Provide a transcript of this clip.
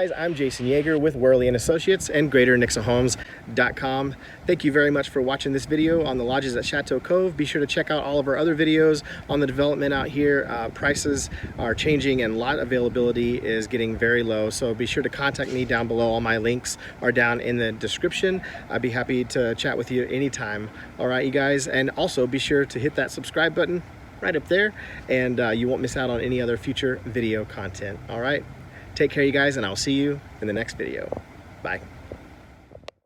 guys, I'm Jason Yeager with Worley and Associates and GreaterNixonHomes.com. Thank you very much for watching this video on the lodges at Chateau Cove. Be sure to check out all of our other videos on the development out here. Prices are changing and lot availability is getting very low, so be sure to contact me down below. All my links are down in the description. I'd be happy to chat with you anytime. All right, you guys, and also be sure to hit that subscribe button right up there, and you won't miss out on any other future video content. All right, take care, you guys, and I'll see you in the next video. Bye.